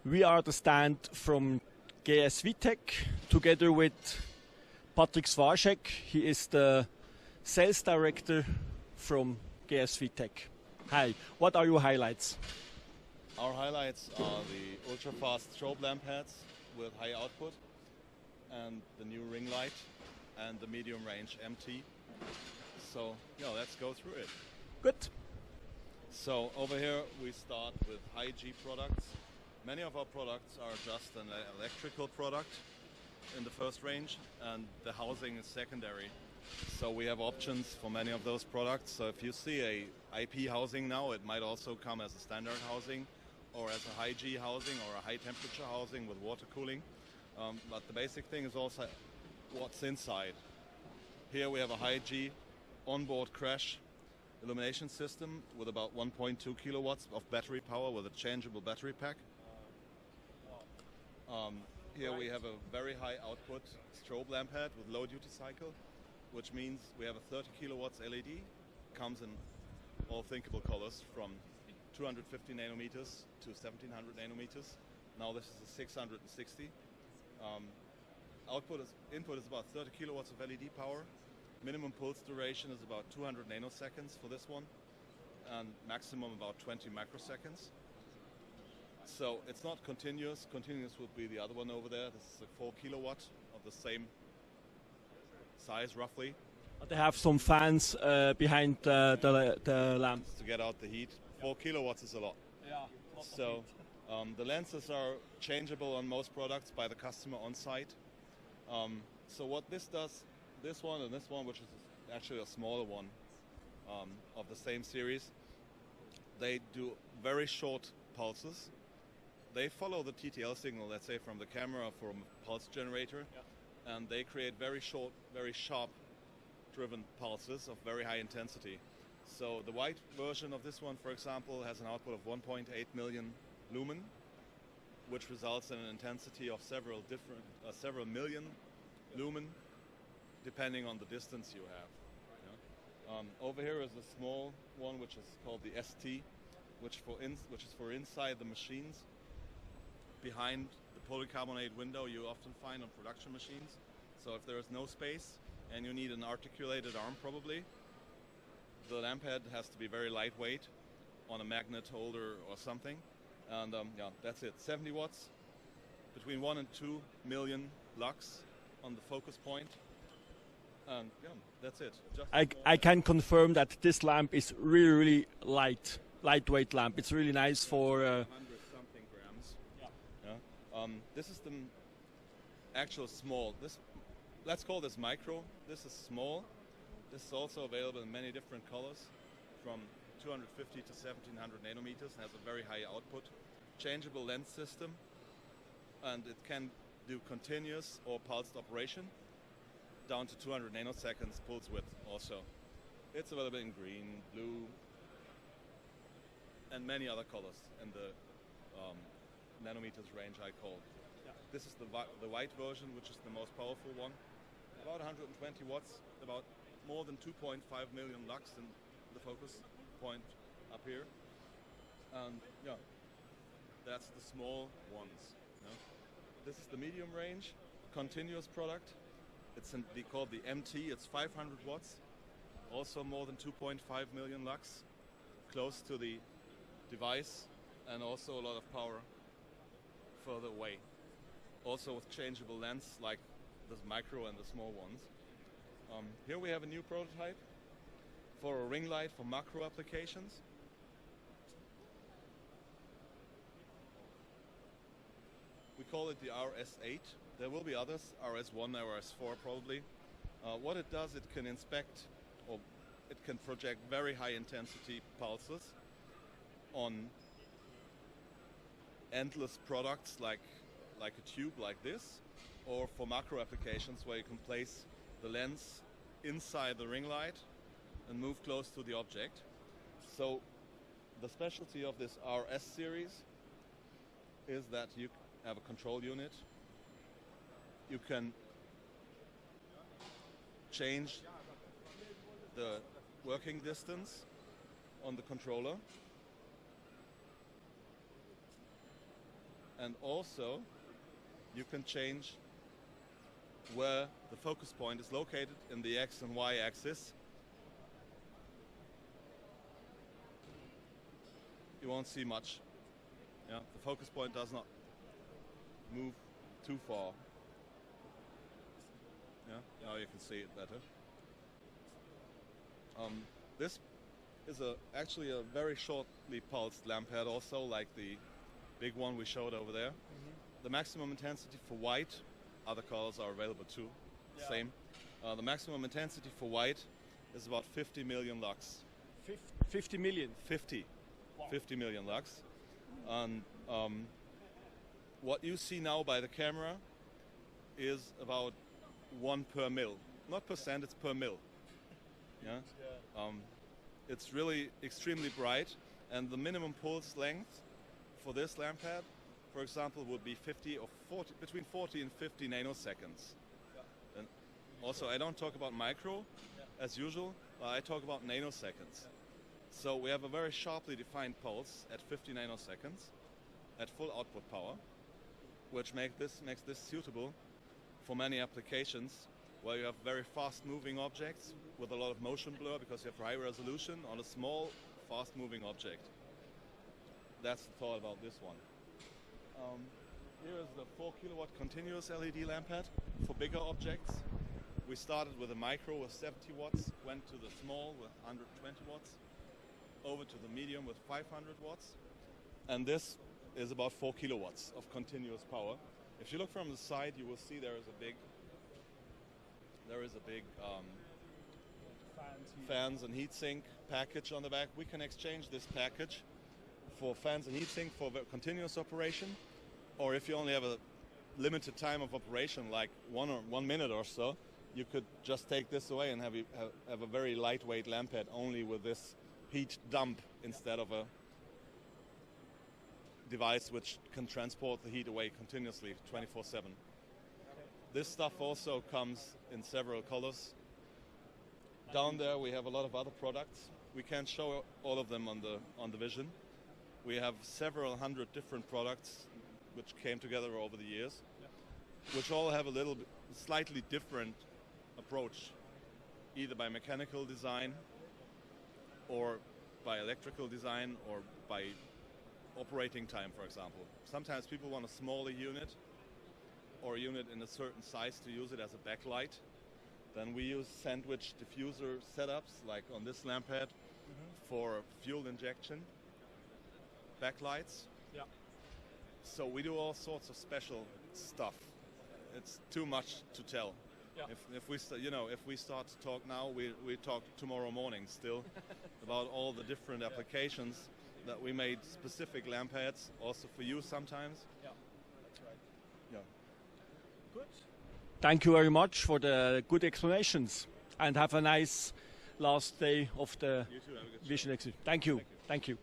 We are the stand from GS Vitec together with Patrick Swarzek. He is the sales director from GS Vitec. Hi, what are your highlights? Our highlights are the ultra-fast strobe lamp heads with high output and the new ring light and the medium range MT. So, let's go through it. Good. So over here we start with high G products. Many of our products are just an electrical product in the first range, and the housing is secondary. So we have options for many of those products. So if you see a IP housing now, it might also come as a standard housing or as a high G housing or a high temperature housing with water cooling. But the basic thing is also what's inside. Here we have a high G onboard crash illumination system with about 1.2 kilowatts of battery power with a changeable battery pack. Here we have a very high output strobe lamp head with low duty cycle, which means we have a 30 kilowatts LED, comes in all thinkable colors from 250 nanometers to 1700 nanometers. Now this is a 660. Input is about 30 kilowatts of LED power. Minimum pulse duration is about 200 nanoseconds for this one, and maximum about 20 microseconds. So it's not continuous. Continuous would be the other one over there. This is a 4 kilowatt of the same size roughly. But they have some fans behind the lamp. To get out the heat. 4 kilowatts is a lot. Yeah. So the lenses are changeable on most products by the customer on site. So what this does, this one and this one, which is actually a smaller one of the same series, they do very short pulses. They follow the TTL signal, let's say, from the camera from a pulse generator, and they create very short, very sharp driven pulses of very high intensity. So the white version of this one, for example, has an output of 1.8 million lumen, which results in an intensity of several million lumen, depending on the distance you have. Over here is a small one, which is called the ST, which is for inside the machines. Behind the polycarbonate window you often find on production machines. So if there is no space and you need an articulated arm probably, the lamp head has to be very lightweight on a magnet holder or something. And that's it. 70 watts, between 1 and 2 million lux on the focus point. And that's it. I can confirm that this lamp is really lightweight lamp. It's really nice for... This is the actual small. Let's call this micro. This is small. This is also available in many different colors, from 250 to 1700 nanometers, and has a very high output. Changeable lens system, and it can do continuous or pulsed operation, down to 200 nanoseconds pulse width also. It's available in green, blue, and many other colors in the nanometers range I call. This is the white version, which is the most powerful one. About 120 watts, about more than 2.5 million lux in the focus point up here. And that's the small ones. This is the medium range, continuous product. It's called the MT. It's 500 watts, also more than 2.5 million lux, close to the device, and also a lot of power further away. Also with changeable lens like the micro and the small ones. Here we have a new prototype for a ring light for macro applications. We call it the RS8. There will be others, RS1, RS4 probably. What it does, it can inspect, or it can project very high intensity pulses on endless products like a tube like this, or for macro applications where you can place the lens inside the ring light and move close to the object. So the specialty of this RS series is that you have a control unit. You can change the working distance on the controller. And also you can change where the focus point is located in the X and Y axis. You won't see much. Yeah, the focus point does not move too far. Yeah, now you can see it better. This is actually a very shortly pulsed lamp head, also like the big one we showed over there. The maximum intensity for white, other colors are available too, same. The maximum intensity for white is about 50 million lux. 50 million? 50. Wow. 50 million lux. And what you see now by the camera is about 1 per mil. Not percent, it's per mil. Yeah? It's really extremely bright, and the minimum pulse length for this lamp head, for example, would be 50 or 40, between 40 and 50 nanoseconds. And also, I don't talk about micro as usual, but I talk about nanoseconds. So we have a very sharply defined pulse at 50 nanoseconds at full output power, which makes this suitable for many applications where you have very fast-moving objects with a lot of motion blur because you have high resolution on a small, fast-moving object. That's the thought about this one. Here is the 4 kilowatt continuous LED lamp head for bigger objects. We started with a micro with 70 watts, went to the small with 120 watts, over to the medium with 500 watts, and this is about 4 kilowatts of continuous power. If you look from the side, you will see there is a big fans and heatsink package on the back. We can exchange this package for fans and heatsink for continuous operation, or if you only have a limited time of operation, like 1 minute or so, you could just take this away and have a very lightweight lamp head only with this heat dump instead of a device which can transport the heat away continuously 24/7. This stuff also comes in several colors. Down there we have a lot of other products. We can't show all of them on the Vision. We have several hundred different products which came together over the years, which all have a slightly different approach, either by mechanical design or by electrical design or by operating time, for example. Sometimes people want a smaller unit or a unit in a certain size to use it as a backlight. Then we use sandwich diffuser setups, like on this lamp head, for fuel injection backlights. Yeah. So we do all sorts of special stuff. It's too much to tell. Yeah. If we start to talk now, we talk tomorrow morning still about all the different applications that we made specific lamp heads, also for you sometimes. Yeah, that's right. Yeah. Good. Thank you very much for the good explanations, and have a nice last day of the You too, have a good Vision exhibition. Thank you. Thank you. Thank you.